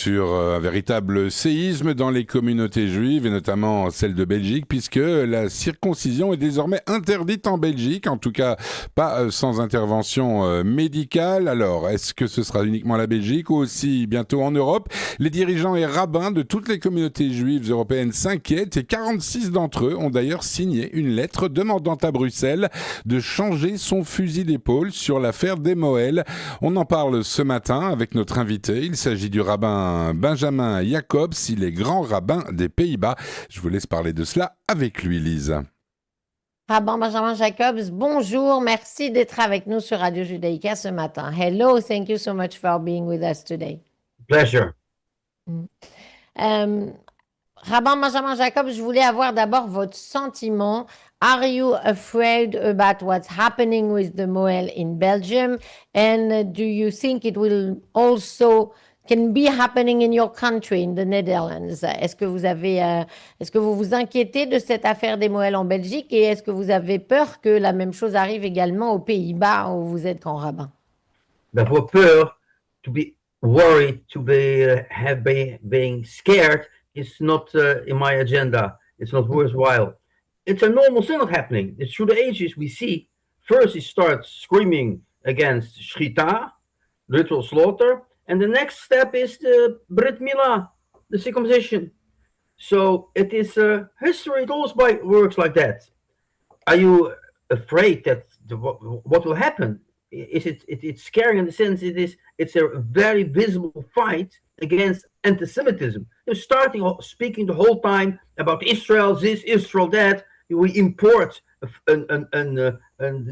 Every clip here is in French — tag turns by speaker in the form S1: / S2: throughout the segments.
S1: sur un véritable séisme dans les communautés juives et notamment celle de Belgique puisque la circoncision est désormais interdite en Belgique, en tout cas pas sans intervention médicale. Alors, est-ce que ce sera uniquement la Belgique ou aussi bientôt en Europe? Les dirigeants et rabbins de toutes les communautés juives européennes s'inquiètent et 46 d'entre eux ont d'ailleurs signé une lettre demandant à Bruxelles de changer son fusil d'épaule sur l'affaire des mohel. On en parle ce matin avec notre invité. Il s'agit du rabbin Benjamin Jacobs. Il est grand rabbin des Pays Bas. Je vous laisse parler de cela avec lui, Lise.
S2: Rabbin Benjamin Jacobs, bonjour. Merci d'être avec nous sur Radio Judaïka ce matin. Hello, thank you so much for being with us today.
S3: Pleasure.
S2: Rabbin Benjamin Jacobs, je voulais avoir d'abord votre sentiment. Are you afraid about what's happening with the mohel in Belgium? And do you think it will also can be happening in your country, in the Netherlands? Est-ce que vous vous inquiétez de cette affaire des mohel en Belgique et est-ce que vous avez peur que la même chose arrive également aux Pays-Bas où vous êtes grand rabbin?
S3: D'avoir peur, to be worried, to be being scared is not in my agenda. It's not worthwhile. It's a normal thing that's happening. It's through the ages we see. First, he starts screaming against Shrita, literal slaughter, and the next step is the Brit Milah, the circumcision. So it is history. It always works like that. Are you afraid that what will happen? It's scary in the sense it's a very visible fight against anti-Semitism. They're speaking the whole time about Israel this, Israel that. We import a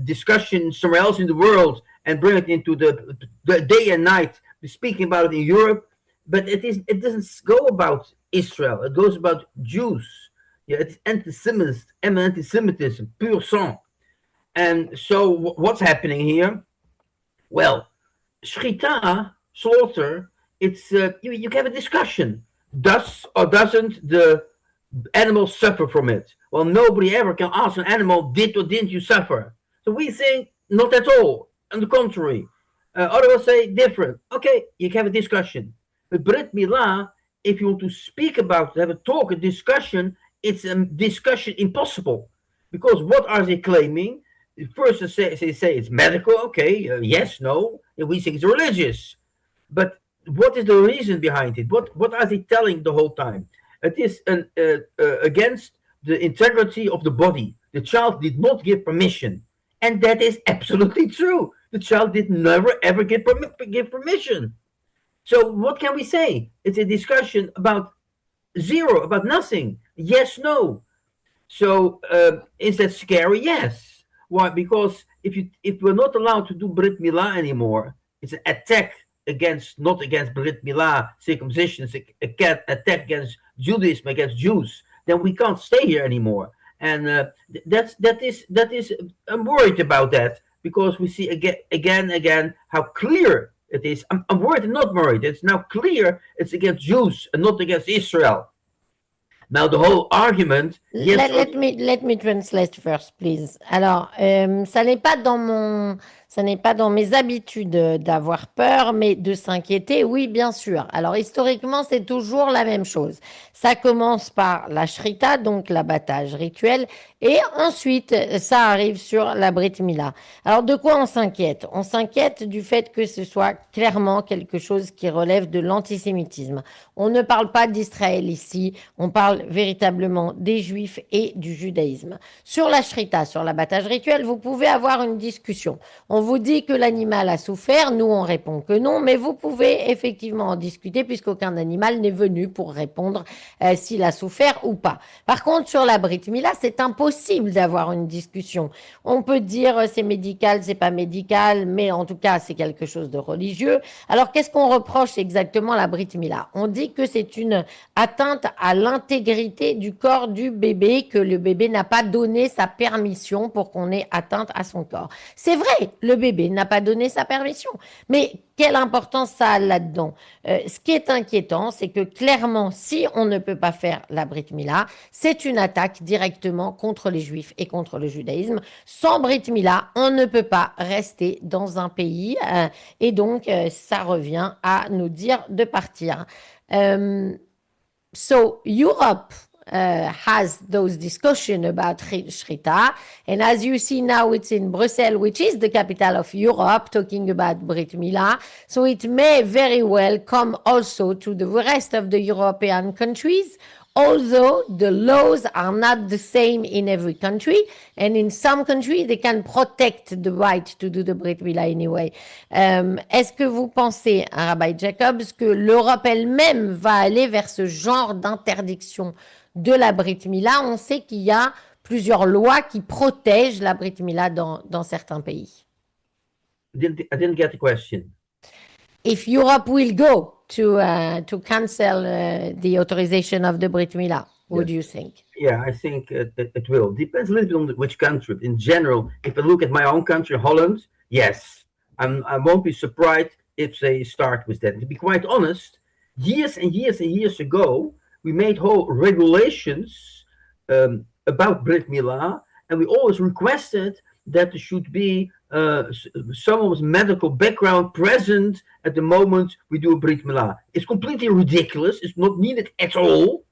S3: discussion somewhere else in the world and bring it into the day and night. We're speaking about it in Europe, but it doesn't go about Israel. It goes about Jews. Yeah, it's anti-Semitism, pure sang. And so what's happening here? Well, Shrita, slaughter, it's you can have a discussion. Does or doesn't the animal suffer from it? Well, nobody ever can ask an animal, did or didn't you suffer? So we think not at all. On the contrary, others say different. Okay, you can have a discussion. But Brit Milah, if you want to speak about, have a talk, a discussion, it's a discussion impossible. Because what are they claiming? First, they say it's medical. Okay, yes, no. And we think it's religious. But what is the reason behind it? What are they telling the whole time? It is against the integrity of the body. The child did not give permission. And that is absolutely true. The child did never, ever give permission. So what can we say? It's a discussion about zero, about nothing. Yes, no. So is that scary? Yes. Why? Because if we're not allowed to do Brit Milah anymore, it's an attack not against Brit Milah, circumcision, it's an attack against Judaism, against Jews, then we can't stay here anymore. And that is I'm worried about that because we see again how clear it is. I'm worried and not worried. It's now clear it's against Jews and not against Israel. Now the whole argument.
S2: Yes, let me translate first, please. Alors, ça n'est pas dans mes habitudes d'avoir peur, mais de s'inquiéter, oui, bien sûr. Alors, historiquement, c'est toujours la même chose. Ça commence par la shrita, donc l'abattage rituel, et ensuite, ça arrive sur la Brit Milah. Alors, de quoi on s'inquiète? On s'inquiète du fait que ce soit clairement quelque chose qui relève de l'antisémitisme. On ne parle pas d'Israël ici, on parle véritablement des Juifs et du judaïsme. Sur la shrita, sur l'abattage rituel, vous pouvez avoir une discussion. On vous dit que l'animal a souffert, nous on répond que non, mais vous pouvez effectivement en discuter puisqu'aucun animal n'est venu pour répondre s'il a souffert ou pas. Par contre, sur la Brit Milah, c'est impossible d'avoir une discussion. On peut dire c'est médical, c'est pas médical, mais en tout cas c'est quelque chose de religieux. Alors qu'est-ce qu'on reproche exactement à la Brit Milah? On dit que c'est une atteinte à l'intégrité du corps du bébé, que le bébé n'a pas donné sa permission pour qu'on ait atteinte à son corps. C'est vrai, le bébé n'a pas donné sa permission, mais quelle importance ça a là-dedans? Ce qui est inquiétant, c'est que clairement, si on ne peut pas faire la Brit Milah, c'est une attaque directement contre les Juifs et contre le judaïsme. Sans Brit Milah, on ne peut pas rester dans un pays et donc ça revient à nous dire de partir. So Europe has those discussions about Shrita. And as you see now, it's in Brussels, which is the capital of Europe, talking about Brit Mila. So it may very well come also to the rest of the European countries, although the laws are not the same in every country. And in some countries, they can protect the right to do the Brit Mila anyway. Est-ce que vous pensez, Rabbi Jacobs, que l'Europe elle-même va aller vers ce genre d'interdiction de la Brit Mila? On sait qu'il y a plusieurs lois qui protègent la Brit Mila dans certains pays.
S3: I didn't get the question.
S2: If Europe will go to cancel the authorization of the Brit Mila, what do you think?
S3: Yeah, I think it will. Depends a little bit on which country. In general, if I look at my own country, Holland, yes. I won't be surprised if they start with that. To be quite honest, years and years and years ago, we made whole regulations about Brit Mila, and we always requested that there should be someone's medical background present at the moment we do a Brit Mila. It's completely ridiculous. It's not needed at all,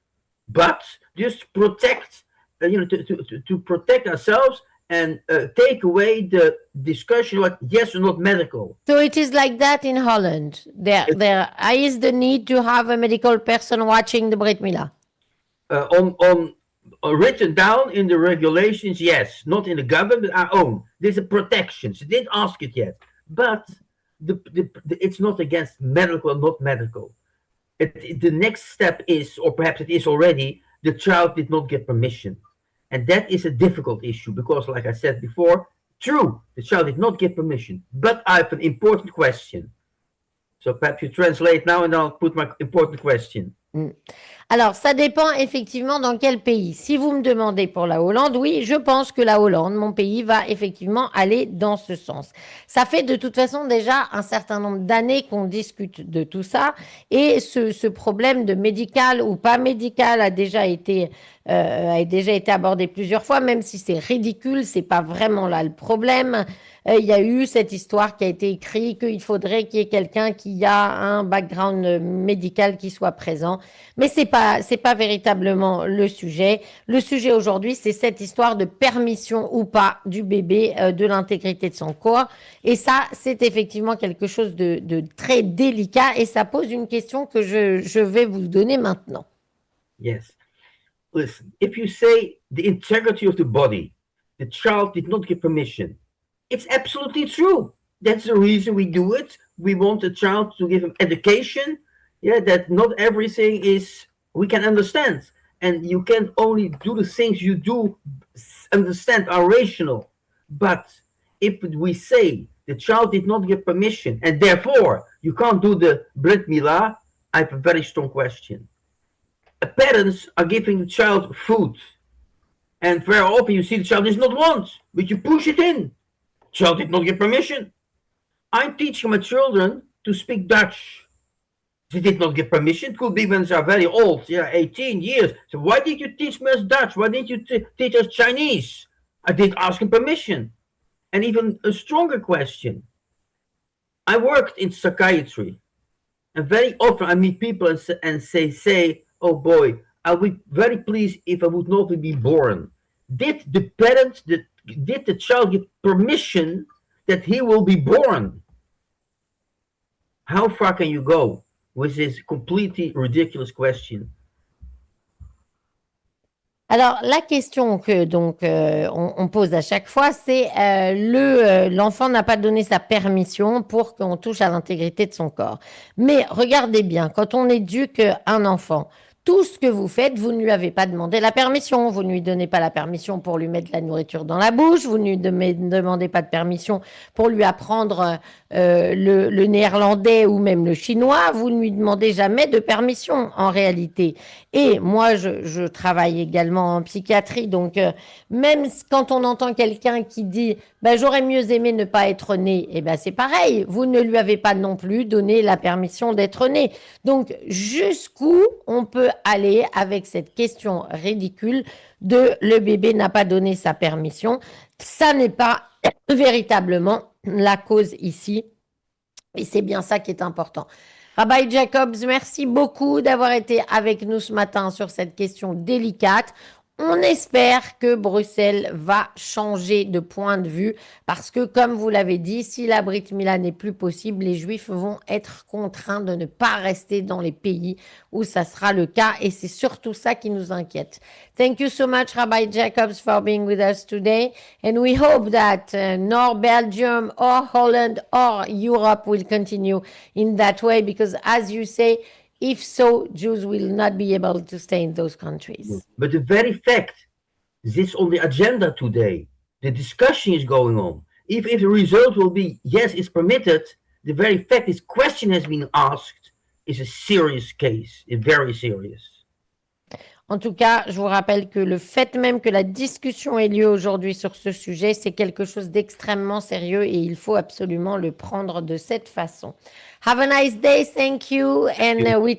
S3: but just protect, to protect ourselves and take away the discussion like yes or not medical.
S2: So it is like that in Holland. There is the need to have a medical person watching the Brit Mila.
S3: On written down in the regulations, yes, not in the government, but our own. There's a protection. So they didn't ask it yet, but it's not against medical or not medical. The next step is, or perhaps it is already, the child did not get permission. And that is a difficult issue because, like I said before, true, the child did not get permission. But I have an important question. So perhaps you translate now and I'll put my important question.
S2: Alors, ça dépend effectivement dans quel pays. Si vous me demandez pour la Hollande, oui, je pense que la Hollande, mon pays, va effectivement aller dans ce sens. Ça fait de toute façon déjà un certain nombre d'années qu'on discute de tout ça et ce problème de médical ou pas médical a déjà été abordé plusieurs fois, même si c'est ridicule, c'est pas vraiment là le problème. Il y a eu cette histoire qui a été écrite qu'il faudrait qu'il y ait quelqu'un qui a un background médical qui soit présent. Mais c'est pas véritablement le sujet. Le sujet aujourd'hui, c'est cette histoire de permission ou pas du bébé, de l'intégrité de son corps. Et ça, c'est effectivement quelque chose de très délicat et ça pose une question que je vais vous donner maintenant.
S3: Yes. Listen, if you say the integrity of the body, the child did not give permission, it's absolutely true. That's the reason we do it. We want the child to give him education. Yeah, that not everything is we can understand. And you can only do the things you do understand are rational. But if we say the child did not give permission and therefore you can't do the Brit Mila, I have a very strong question. Parents are giving the child food. And very often you see the child does not want, but you push it in. Child did not give permission. I'm teaching my children to speak Dutch. They did not give permission. It could be when they are very old, 18 years. So why did you teach me as Dutch? Why didn't you teach us Chinese? I did ask him permission. And even a stronger question. I worked in psychiatry. And very often I meet people and say, oh boy, I would be very pleased if I would not be born. Did the parents, did the child give permission that he will be born? How far can you go with this completely ridiculous question?
S2: Alors, la question que on pose à chaque fois, c'est l'enfant n'a pas donné sa permission pour qu'on touche à l'intégrité de son corps. Mais regardez bien, quand on éduque un enfant, tout ce que vous faites, vous ne lui avez pas demandé la permission. Vous ne lui donnez pas la permission pour lui mettre la nourriture dans la bouche. Vous ne lui demandez pas de permission pour lui apprendre le néerlandais ou même le chinois. Vous ne lui demandez jamais de permission en réalité. Et moi, je travaille également en psychiatrie. Donc, même quand on entend quelqu'un qui dit « j'aurais mieux aimé ne pas être né », eh ben, c'est pareil. Vous ne lui avez pas non plus donné la permission d'être né. Donc, jusqu'où on peut aller avec cette question ridicule de le bébé n'a pas donné sa permission. Ça n'est pas véritablement la cause ici. Et c'est bien ça qui est important. Rabbi Jacobs, merci beaucoup d'avoir été avec nous ce matin sur cette question délicate. On espère que Bruxelles va changer de point de vue parce que, comme vous l'avez dit, si la Brit Mila n'est plus possible, les Juifs vont être contraints de ne pas rester dans les pays où ça sera le cas et c'est surtout ça qui nous inquiète. Thank you so much, Rabbi Jacobs, for being with us today. And we hope that nor Belgium or Holland or Europe will continue in that way because, as you say, if so, Jews will not be able to stay in those countries.
S3: But the very fact this on the agenda today, the discussion is going on. If the result will be yes, it's permitted, the very fact this question has been asked is a serious case, very serious.
S2: En tout cas, je vous rappelle que le fait même que la discussion ait lieu aujourd'hui sur ce sujet, c'est quelque chose d'extrêmement sérieux et il faut absolument le prendre de cette façon. Have a nice day, thank you, and we